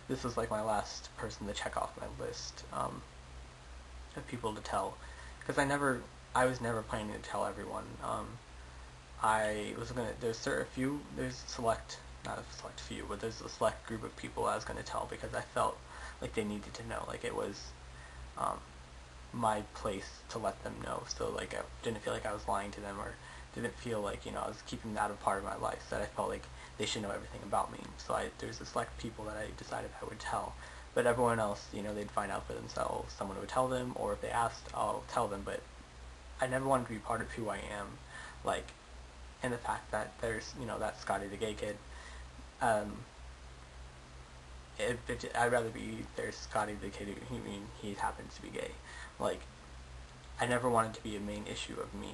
this was like my last person to check off my list of people to tell, because I was never planning to tell everyone. I was gonna, there's select, not a select few, but there's a select group of people I was gonna tell because I felt like they needed to know, like it was um, my place to let them know. So like I didn't feel like I was lying to them, or didn't feel like I was keeping that a part of my life. That I felt like they should know everything about me. So there's a select people that I decided I would tell. But everyone else, they'd find out for themselves. Someone would tell them, or if they asked, I'll tell them. But I never wanted to be part of who I am, like, and the fact that there's, that Scotty the gay kid. Um, I'd rather be there's Scotty the kid who, he happens to be gay. Like, I never wanted to be a main issue of me.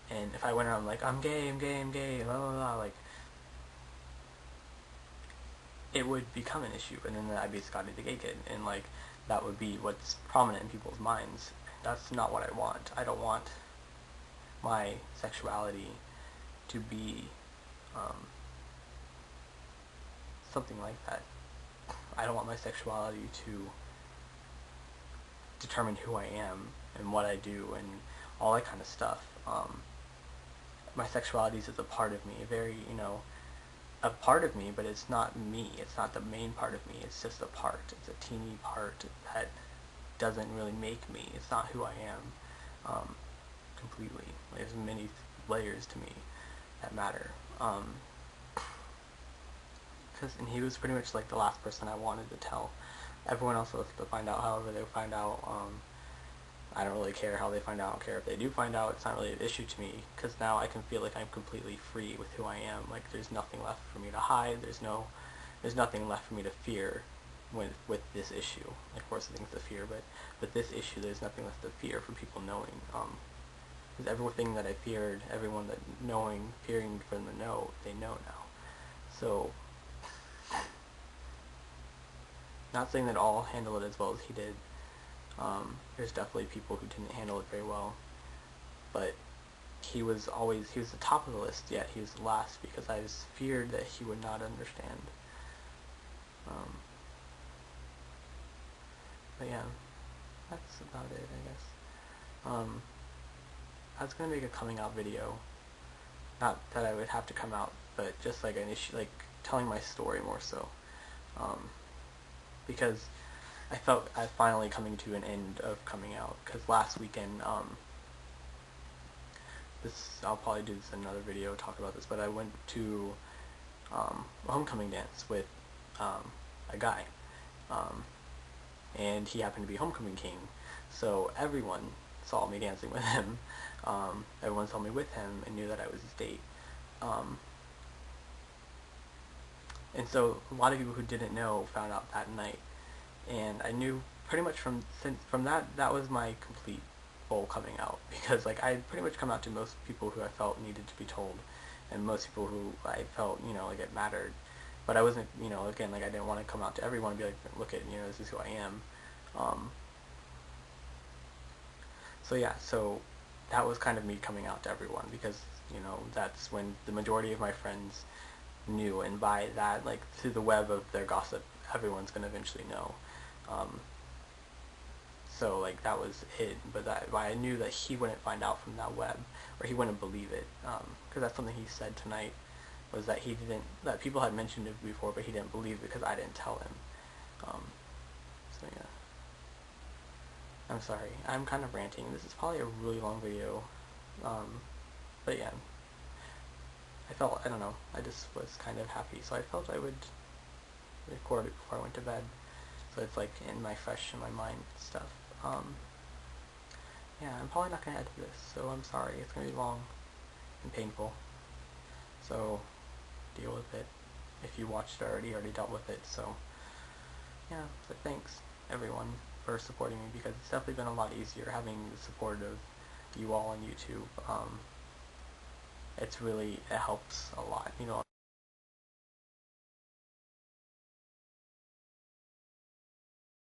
And if I went around like, I'm gay, I'm gay, I'm gay, blah, blah, blah, like, it would become an issue, and then I'd be Scotty the gay kid, and like, that would be what's prominent in people's minds. That's not what I want. I don't want my sexuality to be something like that. I don't want my sexuality to determine who I am and what I do and all that kind of stuff. My sexuality is a part of me, a part of me, but it's not me. It's not the main part of me. It's just a part. It's a teeny part that doesn't really make me. It's not who I am completely. There's many layers to me that matter. And he was pretty much like the last person I wanted to tell. Everyone else was to find out however they find out. I don't really care how they find out. I don't care if they do find out. It's not really an issue to me, because now I can feel like I'm completely free with who I am. Like, there's nothing left for me to hide. There's nothing left for me to fear with this issue. Like, of course, things to fear, but with this issue, there's nothing left to fear for people knowing. Because everything that I feared, everyone that fearing from the know, they know now. So, not saying that all handle it as well as he did. There's definitely people who didn't handle it very well, but he was the top of the list, yet he was the last, because I was feared that he would not understand. But yeah, that's about it, I guess. I was gonna make a coming out video, not that I would have to come out, but just like an issue, like telling my story more so, because I felt I finally coming to an end of coming out, because last weekend, I'll probably do this in another video, talk about this, but I went to a homecoming dance with a guy, and he happened to be homecoming king, so everyone saw me dancing with him. Everyone saw me with him and knew that I was his date. And so a lot of people who didn't know found out that night. And I knew pretty much from that was my complete full coming out, because like I had pretty much come out to most people who I felt needed to be told, and most people who I felt like it mattered, but I wasn't again, like I didn't want to come out to everyone and be like, look at this is who I am. So yeah, so that was kind of me coming out to everyone, because that's when the majority of my friends knew, and by that, like through the web of their gossip, everyone's gonna eventually know. So like that was it, but I knew that he wouldn't find out from that web, or he wouldn't believe it, because that's something he said tonight, was that that people had mentioned it before, but he didn't believe it because I didn't tell him. So yeah, I'm sorry, I'm kind of ranting. This is probably a really long video, but yeah, I don't know, I just was kind of happy, so I felt I would record it before I went to bed, so it's like in my mind stuff. Yeah, I'm probably not going to edit this, so I'm sorry, it's going to be long and painful, so deal with it. If you watched it already dealt with it, so yeah, but thanks everyone for supporting me, because it's definitely been a lot easier having the support of you all on YouTube. It helps a lot,